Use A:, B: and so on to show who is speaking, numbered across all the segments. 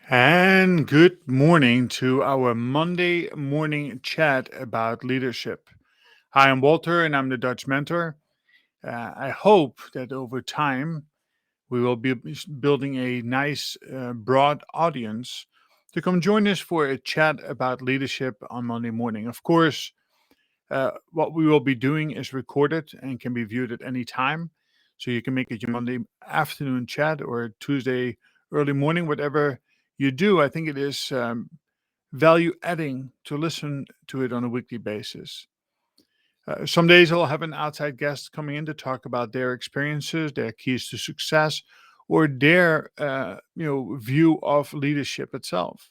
A: And good morning to our Monday morning chat about leadership. Hi, I'm Walter and I'm the Dutch mentor. I hope that over time we will be building a nice, broad audience to come join us for a chat about leadership on Monday morning. Of course, what we will be doing is recorded and can be viewed at any time. So you can make it your Monday afternoon chat or Tuesday early morning, whatever you do. I think it is value adding to listen to it on a weekly basis. Some days I'll have an outside guest coming in to talk about their experiences, their keys to success, or their view of leadership itself.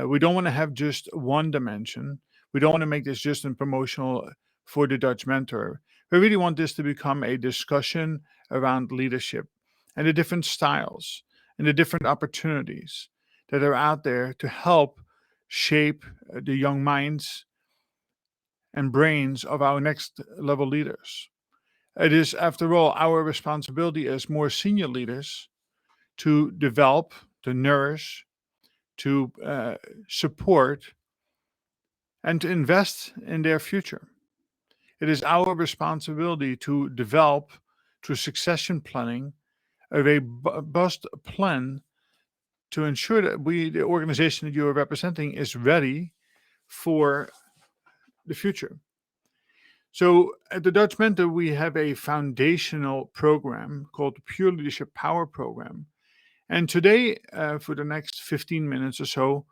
A: We don't want to have just one dimension. We don't want to make this just a promotional for the Dutch mentor. We really want this to become a discussion around leadership and the different styles and the different opportunities that are out there to help shape the young minds and brains of our next level leaders. It is, after all, our responsibility as more senior leaders to develop, to nourish, to support, and to invest in their future. It is our responsibility to develop, through succession planning, a robust plan to ensure that the organization that you are representing, is ready for the future. So at the Dutch Mentor, we have a foundational program called the Pure Leadership Power Program. And today, for the next 15 minutes or so,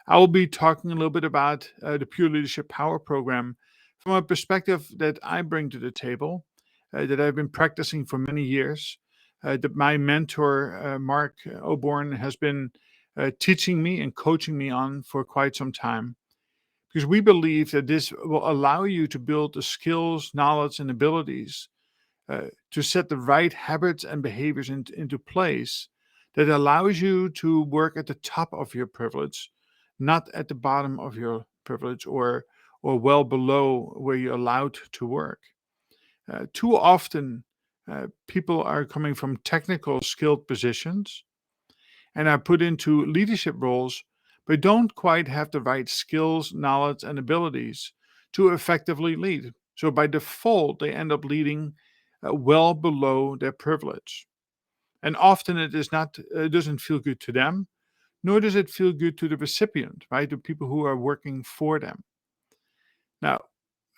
A: I will be talking a little bit about the Pure Leadership Power Program from a perspective that I bring to the table, that I've been practicing for many years, that my mentor, Mark Oborn, has been teaching me and coaching me on for quite some time. Because we believe that this will allow you to build the skills, knowledge, and abilities to set the right habits and behaviors into place that allows you to work at the top of your privilege, not at the bottom of your privilege or well below where you're allowed to work. Too often, people are coming from technical skilled positions and are put into leadership roles, but don't quite have the right skills, knowledge, and abilities to effectively lead. So by default, they end up leading well below their privilege. And often it doesn't feel good to them, nor does it feel good to the recipient, right? The people who are working for them. Now,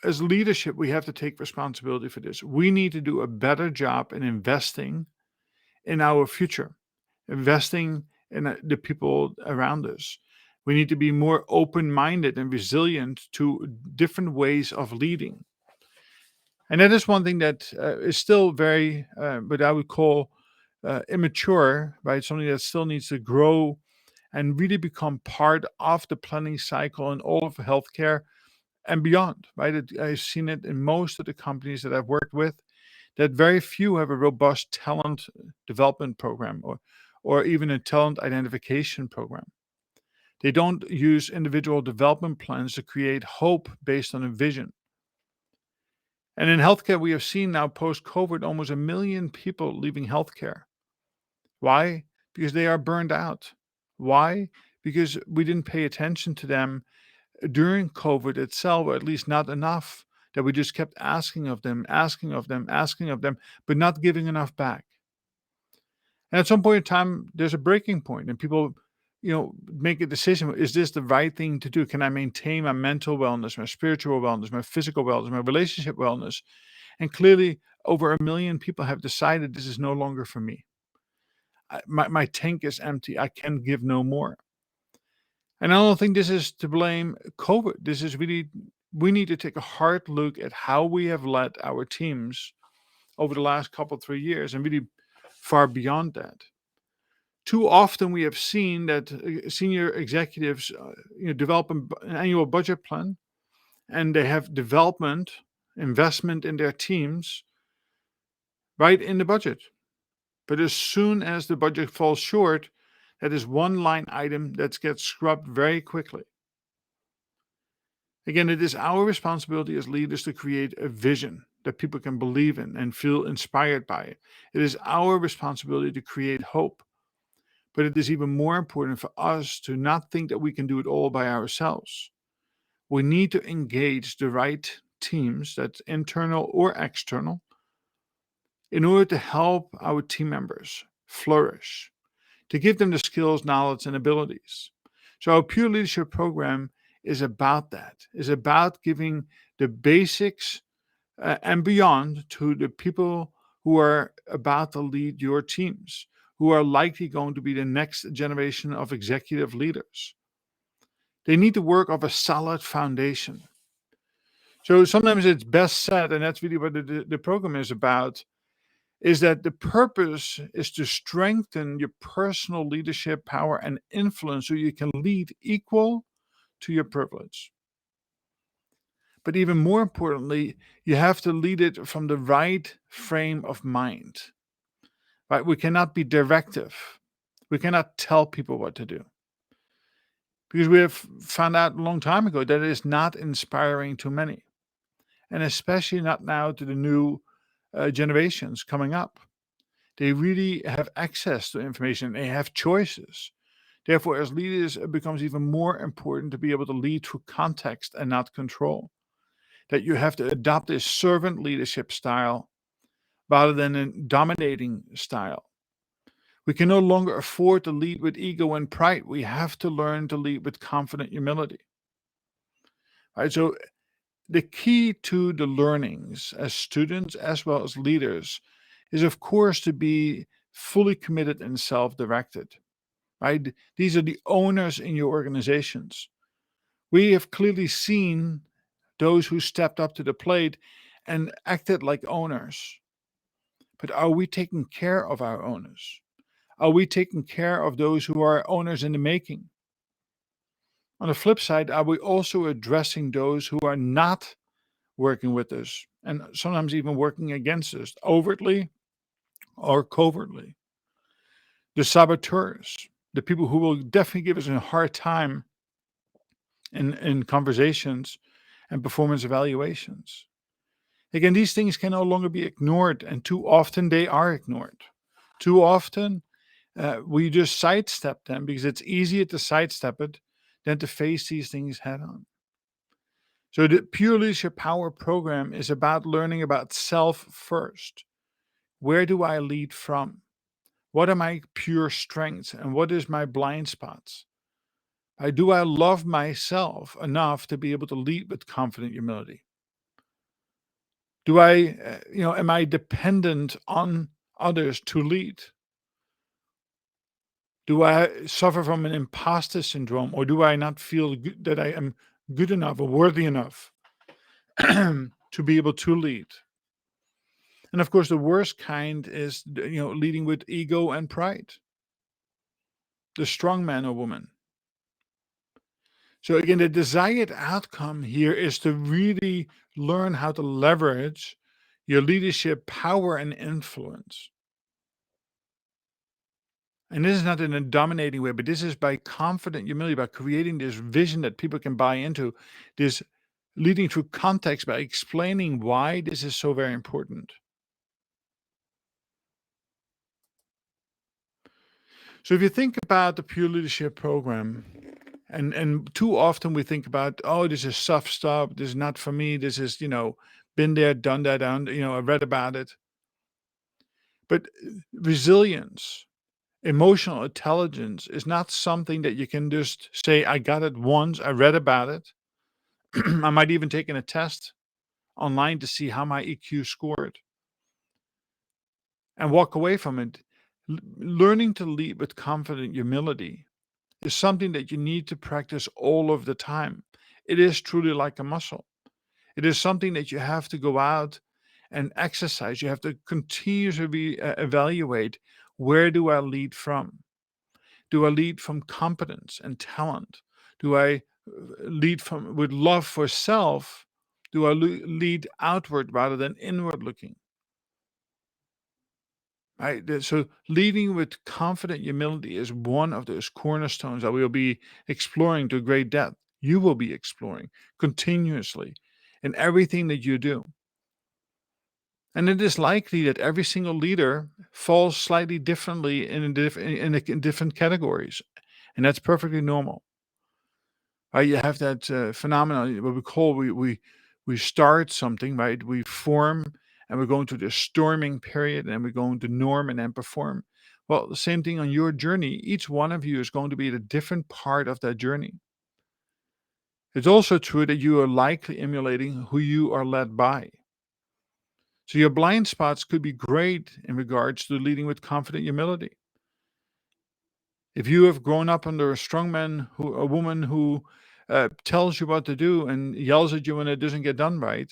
A: as leadership, we have to take responsibility for this. We need to do a better job in investing in our future, investing in the people around us. We need to be more open minded and resilient to different ways of leading. And that is one thing that is still very, what I would call immature, right? Something that still needs to grow and really become part of the planning cycle in all of healthcare and beyond, right? I've seen it in most of the companies that I've worked with, that very few have a robust talent development program or even a talent identification program. They don't use individual development plans to create hope based on a vision. And in healthcare, we have seen now post COVID almost 1 million people leaving healthcare. Why? Because they are burned out. Why? Because we didn't pay attention to them during COVID itself, or at least not enough, that we just kept asking of them, asking of them, asking of them, but not giving enough back. And at some point in time, there's a breaking point, and people, make a decision. Is this the right thing to do? Can I maintain my mental wellness, my spiritual wellness, my physical wellness, my relationship wellness? And clearly, over 1 million people have decided this is no longer for me. My tank is empty. I can give no more. And I don't think this is to blame COVID. This is really, we need to take a hard look at how we have led our teams over the last couple, 3 years, and really far beyond that. Too often we have seen that senior executives develop an annual budget plan, and they have development, investment in their teams right in the budget. But as soon as the budget falls short, that is one line item that gets scrubbed very quickly. Again, it is our responsibility as leaders to create a vision that people can believe in and feel inspired by it. It is our responsibility to create hope. But it is even more important for us to not think that we can do it all by ourselves. We need to engage the right teams, that's internal or external, in order to help our team members flourish, to give them the skills, knowledge, and abilities. So our Pure Leadership program is about that, is about giving the basics and beyond to the people who are about to lead your teams, who are likely going to be the next generation of executive leaders. They need to work off a solid foundation. So sometimes it's best said, and that's really what the program is about, is that the purpose is to strengthen your personal leadership power and influence so you can lead equal to your privilege. But even more importantly, you have to lead it from the right frame of mind. Right? We cannot be directive. We cannot tell people what to do. Because we have found out a long time ago that it is not inspiring to many. And especially not now to the new generations coming up. They really have access to information. They have choices. Therefore, as leaders, it becomes even more important to be able to lead through context and not control. That you have to adopt a servant leadership style rather than a dominating style. We can no longer afford to lead with ego and pride. We have to learn to lead with confident humility. Right? So the key to the learnings as students as well as leaders is, of course, to be fully committed and self-directed. Right? These are the owners in your organizations. We have clearly seen those who stepped up to the plate and acted like owners. But are we taking care of our owners? Are we taking care of those who are owners in the making? On the flip side, are we also addressing those who are not working with us and sometimes even working against us, overtly or covertly? The saboteurs, the people who will definitely give us a hard time in conversations and performance evaluations. Again, these things can no longer be ignored, and too often they are ignored. Too often we just sidestep them because it's easier to sidestep it than to face these things head on. So the Pure Leadership Power program is about learning about self first. Where do I lead from? What are my pure strengths and what is my blind spots? Do I love myself enough to be able to lead with confident humility? Do I, am I dependent on others to lead? Do I suffer from an imposter syndrome, or do I not feel that I am good enough or worthy enough to be able to lead? And of course, the worst kind is, leading with ego and pride, the strong man or woman. So again, the desired outcome here is to really learn how to leverage your leadership power and influence. And this is not in a dominating way, but this is by confident humility, by creating this vision that people can buy into, this leading through context by explaining why this is so very important. So if you think about the Pure Leadership program, and too often we think about, oh, this is soft stuff, this is not for me, this is, been there, done that, I read about it. But resilience, emotional intelligence is not something that you can just say, I got it once, I read about it. I might even taken a test online to see how my EQ scored and walk away from it. Learning to lead with confident humility is something that you need to practice all of the time. It is truly like a muscle. It is something that you have to go out and exercise. You have to continuously evaluate, where do I lead from? Do I lead from competence and talent? Do I lead from with love for self? Do I lead outward rather than inward looking? Right. So leading with confident humility is one of those cornerstones that we'll be exploring to great depth. You will be exploring continuously in everything that you do. And it is likely that every single leader falls slightly differently in different categories, and that's perfectly normal. Right? You have that phenomenon, what we call we start something, right? We form, and we're going through the storming period, and we're going to norm and then perform. Well, the same thing on your journey. Each one of you is going to be at a different part of that journey. It's also true that you are likely emulating who you are led by. So your blind spots could be great in regards to leading with confident humility. If you have grown up under a woman who tells you what to do and yells at you when it doesn't get done right,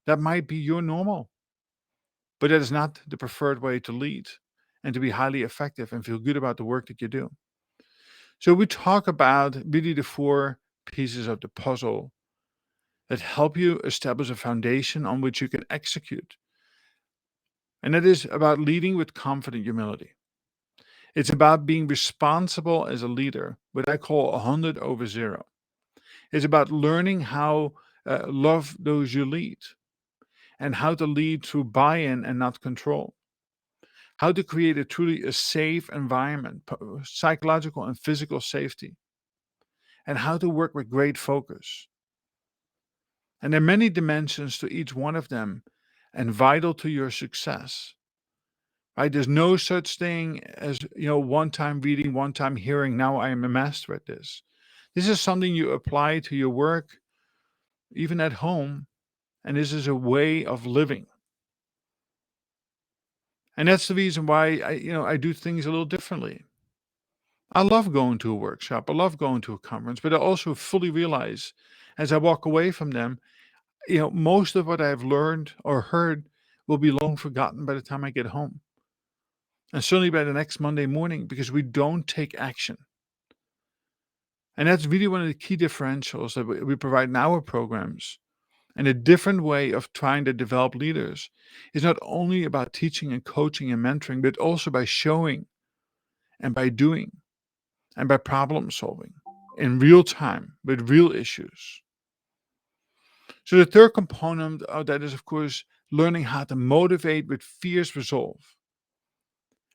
A: that might be your normal, but that is not the preferred way to lead and to be highly effective and feel good about the work that you do. So we talk about really the four pieces of the puzzle that help you establish a foundation on which you can execute. And that is about leading with confident humility. It's about being responsible as a leader, what I call 100 over 0. It's about learning how love those you lead and how to lead through buy-in and not control. How to create a truly a safe environment, psychological and physical safety, and how to work with great focus. And there are many dimensions to each one of them and vital to your success. Right? There's no such thing as, one time reading, one time hearing, now I am a master at this. This is something you apply to your work, even at home, and this is a way of living. And that's the reason why I do things a little differently. I love going to a workshop. I love going to a conference, but I also fully realize as I walk away from them, most of what I've learned or heard will be long forgotten by the time I get home. And certainly by the next Monday morning, because we don't take action. And that's really one of the key differentials that we provide in our programs. And a different way of trying to develop leaders is not only about teaching and coaching and mentoring, but also by showing and by doing and by problem solving in real time with real issues. So the third component of that is, of course, learning how to motivate with fierce resolve.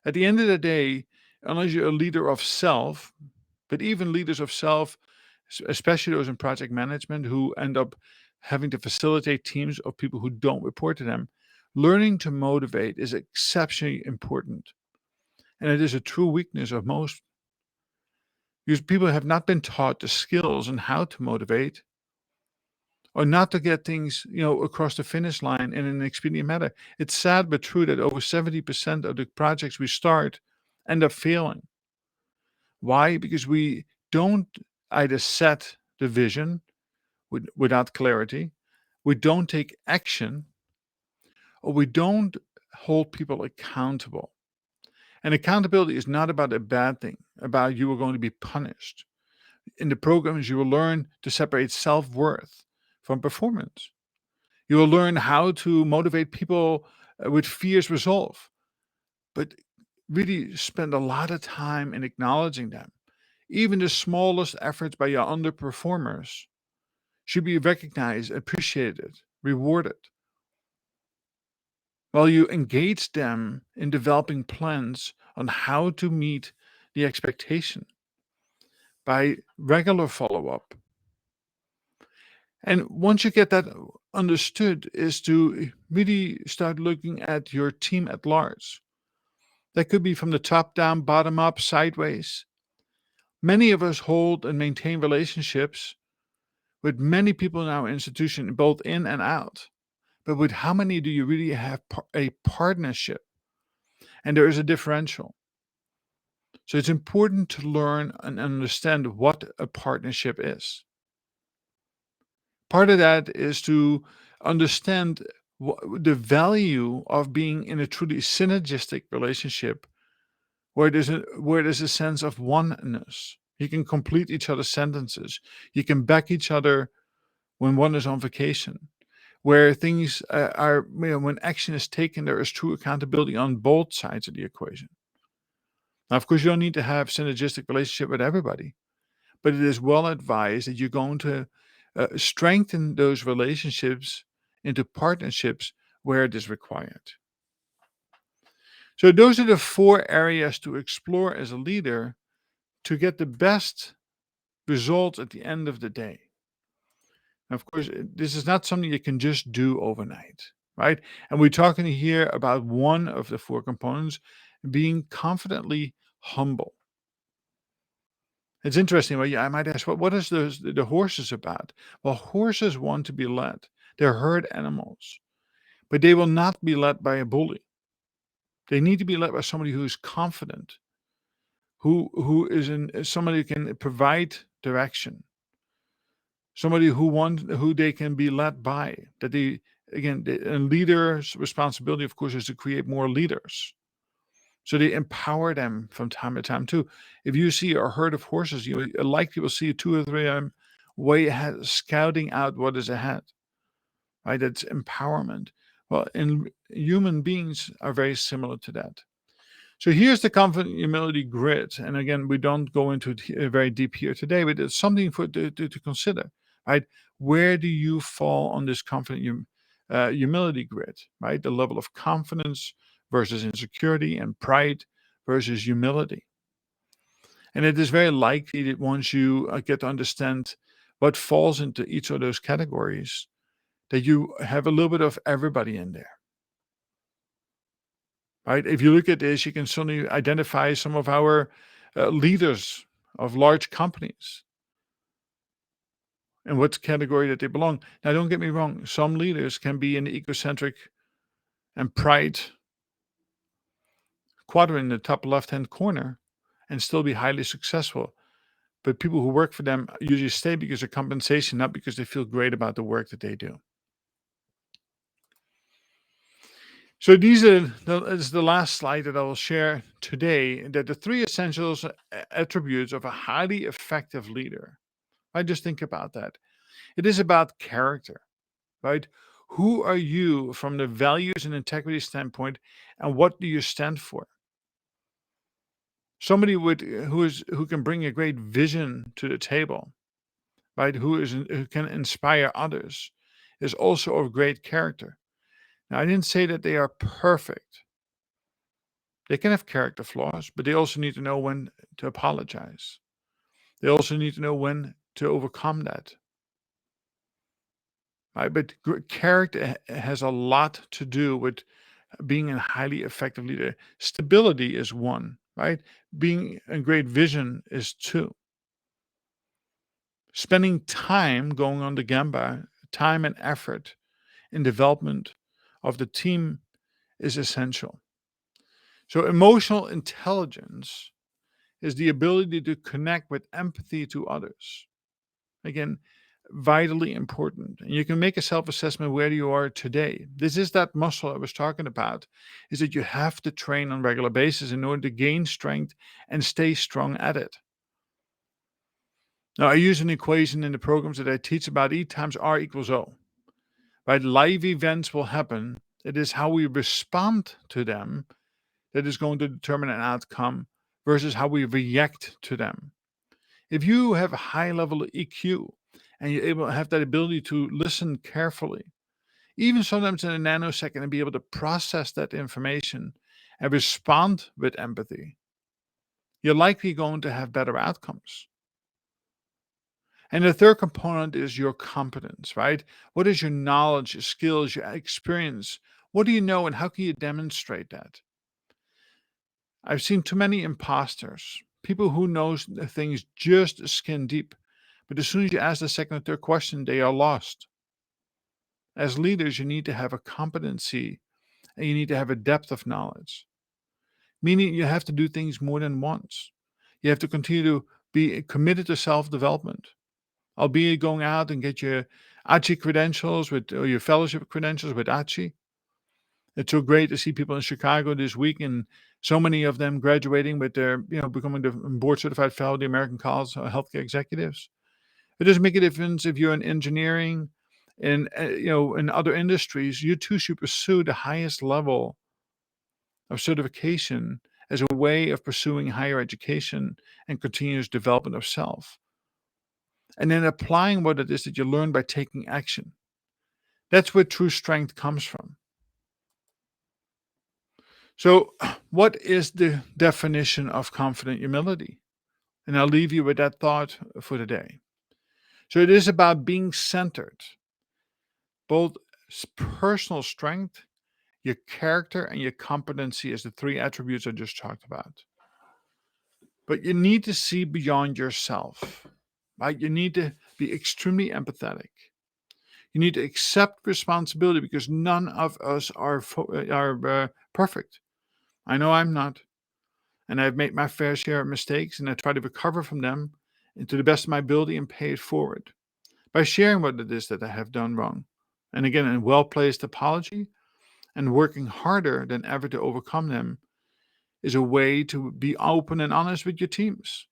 A: At the end of the day, unless you're a leader of self, but even leaders of self, especially those in project management who end up having to facilitate teams of people who don't report to them, learning to motivate is exceptionally important. And it is a true weakness of most, because people have not been taught the skills and how to motivate or not to get things, across the finish line in an expedient manner. It's sad but true that over 70% of the projects we start end up failing. Why? Because we don't either set the vision without clarity, we don't take action, or we don't hold people accountable. And accountability is not about a bad thing, about you are going to be punished. In the programs, you will learn to separate self-worth from performance. You will learn how to motivate people with fierce resolve, but really spend a lot of time in acknowledging them. Even the smallest efforts by your underperformers should be recognized, appreciated, rewarded. While you engage them in developing plans on how to meet the expectation by regular follow-up. And once you get that understood, is to really start looking at your team at large. That could be from the top down, bottom up, sideways. Many of us hold and maintain relationships with many people in our institution, both in and out. But with how many do you really have a partnership? And there is a differential. So it's important to learn and understand what a partnership is. Part of that is to understand the value of being in a truly synergistic relationship where there's a sense of oneness. You can complete each other's sentences. You can back each other when one is on vacation. Where things when action is taken, there is true accountability on both sides of the equation. Now, of course, you don't need to have synergistic relationship with everybody, but it is well advised that you're going to strengthen those relationships into partnerships where it is required. So those are the four areas to explore as a leader to get the best results at the end of the day. Of course, this is not something you can just do overnight, right? And we're talking here about one of the four components, being confidently humble. It's interesting. Well, yeah, I might ask, what is the horses about? Well, horses want to be led. They're herd animals, but they will not be led by a bully. They need to be led by somebody who is confident, who is somebody who can provide direction, somebody who they can be led by. That they again, a leader's responsibility, of course, is to create more leaders. So they empower them from time to time too. If you see a herd of horses, you likely will see two or three of them way ahead, scouting out what is ahead. Right? That's empowerment. Well, and human beings are very similar to that. So here's the confident humility grid. And again, we don't go into it very deep here today, but it's something to consider, right? Where do you fall on this confident humility grid, right? The level of confidence versus insecurity and pride versus humility. And it is very likely that once you get to understand what falls into each of those categories, that you have a little bit of everybody in there. Right? If you look at this, you can certainly identify some of our leaders of large companies and what category that they belong. Now, don't get me wrong, some leaders can be in the egocentric and pride quadrant in the top left hand corner and still be highly successful. But people who work for them usually stay because of compensation, not because they feel great about the work that they do. So these are is the last slide that I will share today. That the three essentials attributes of a highly effective leader. I just think about that. It is about character, right? Who are you from the values and integrity standpoint, and what do you stand for? Somebody who can bring a great vision to the table, right? Who can inspire others, is also of great character. Now, I didn't say that they are perfect. They can have character flaws, but they also need to know when to apologize. They also need to know when to overcome that. Right? But character has a lot to do with being a highly effective leader. Stability is one, right? Being a great vision is two. Spending time going on the Gamba, time and effort in development of the team is essential. So emotional intelligence is the ability to connect with empathy to others. Again, vitally important. And you can make a self-assessment where you are today. This is that muscle I was talking about, is that you have to train on a regular basis in order to gain strength and stay strong at it. Now, I use an equation in the programs that I teach about E times R equals O. Right? Live events will happen. It is how we respond to them that is going to determine an outcome versus how we react to them. If you have a high level of EQ and you're able to have that ability to listen carefully, even sometimes in a nanosecond, and be able to process that information and respond with empathy, you're likely going to have better outcomes. And the third component is your competence, right? What is your knowledge, your skills, your experience? What do you know, and how can you demonstrate that? I've seen too many imposters, people who knows the things just skin deep, but as soon as you ask the second or third question, they are lost. As leaders, you need to have a competency and you need to have a depth of knowledge, meaning you have to do things more than once. You have to continue to be committed to self-development, albeit going out and get your ACHI credentials or your fellowship credentials with ACHI. It's so great to see people in Chicago this week, and so many of them graduating with their, becoming the board certified fellow of the American College of Healthcare Executives. It doesn't make a difference if you're in engineering and in other industries. You too should pursue the highest level of certification as a way of pursuing higher education and continuous development of self, and then applying what it is that you learn by taking action. That's where true strength comes from. So, what is the definition of confident humility? And I'll leave you with that thought for today. So, it is about being centered, both personal strength, your character, and your competency as the three attributes I just talked about. But you need to see beyond yourself, right? You need to be extremely empathetic. You need to accept responsibility because none of us are perfect. I know I'm not, and I've made my fair share of mistakes, and I try to recover from them and to the best of my ability and pay it forward by sharing what it is that I have done wrong. And again, a well placed apology and working harder than ever to overcome them is a way to be open and honest with your teams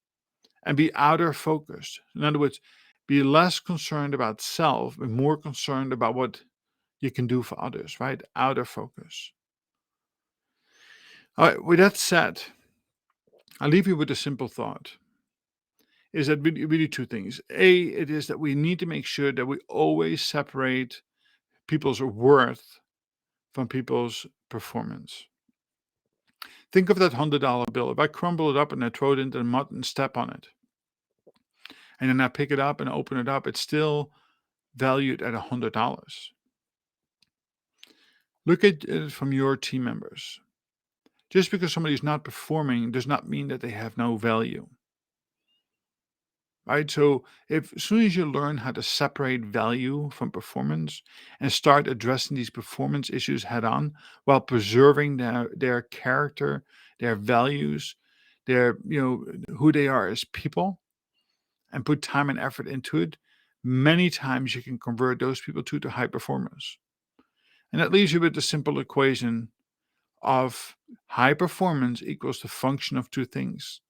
A: and be outer focused. In other words, be less concerned about self and more concerned about what you can do for others, right? Outer focus. All right, with that said, I'll leave you with a simple thought. Is that really two things. A, it is that we need to make sure that we always separate people's worth from people's performance. Think of that $100 bill. If I crumble it up and I throw it into the mud and step on it, and then I pick it up and open it up, it's still valued at $100. Look at it from your team members. Just because somebody's not performing does not mean that they have no value. Right? So if as soon as you learn how to separate value from performance and start addressing these performance issues head on while preserving their character, their values, their who they are as people, and put time and effort into it, many times you can convert those people to high performers. And that leaves you with the simple equation of high performance equals the function of two things.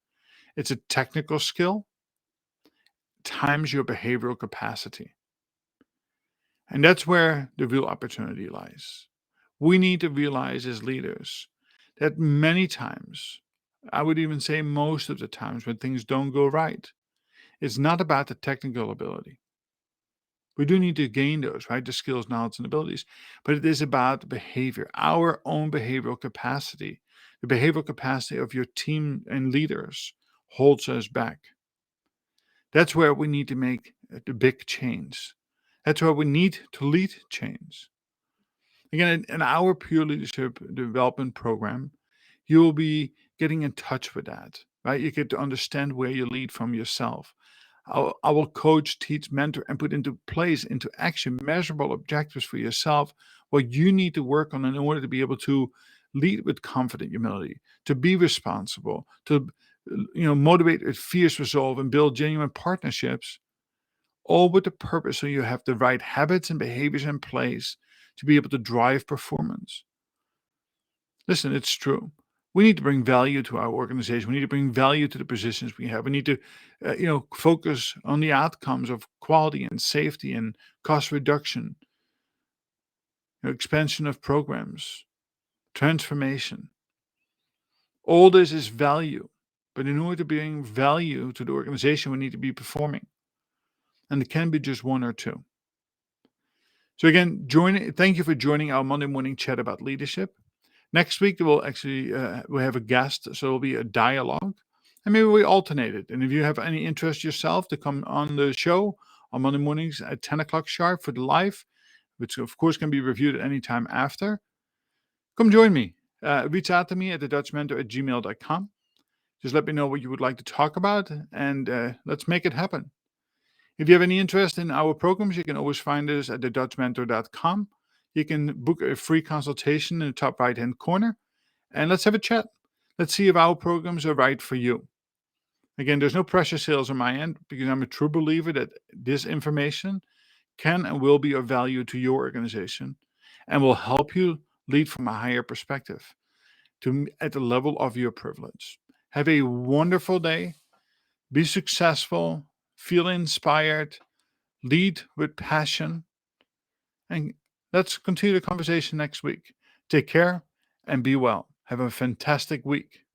A: It's a technical skill times your behavioral capacity. And that's where the real opportunity lies. We need to realize as leaders that many times, I would even say most of the times when things don't go right, it's not about the technical ability. We do need to gain those, right? The skills, knowledge, and abilities. But it is about behavior, our own behavioral capacity. The behavioral capacity of your team and leaders holds us back. That's where we need to make the big change. That's where we need to lead change. Again, in our Pure Leadership Development Program, you will be getting in touch with that, right? You get to understand where you lead from yourself. I will coach, teach, mentor, and put into place, into action, measurable objectives for yourself, what you need to work on in order to be able to lead with confident humility, to be responsible, to motivate with fierce resolve and build genuine partnerships, all with the purpose so you have the right habits and behaviors in place to be able to drive performance. Listen, it's true. We need to bring value to our organization. We need to bring value to the positions we have. We need to, focus on the outcomes of quality and safety and cost reduction, expansion of programs, transformation. All this is value. But in order to bring value to the organization, we need to be performing. And it can be just one or two. So again, thank you for joining our Monday morning chat about leadership. Next week, we'll have a guest, so it'll be a dialogue, and maybe we alternate it. And if you have any interest yourself to come on the show on Monday mornings at 10 o'clock sharp for the live, which of course can be reviewed at any time after, come join me. Reach out to me at thedutchmentor@gmail.com. Just let me know what you would like to talk about, and let's make it happen. If you have any interest in our programs, you can always find us at thedutchmentor.com. You can book a free consultation in the top right-hand corner, and let's have a chat. Let's see if our programs are right for you. Again, there's no pressure sales on my end because I'm a true believer that this information can and will be of value to your organization and will help you lead from a higher perspective at the level of your privilege. Have a wonderful day. Be successful. Feel inspired. Lead with passion. And let's continue the conversation next week. Take care and be well. Have a fantastic week.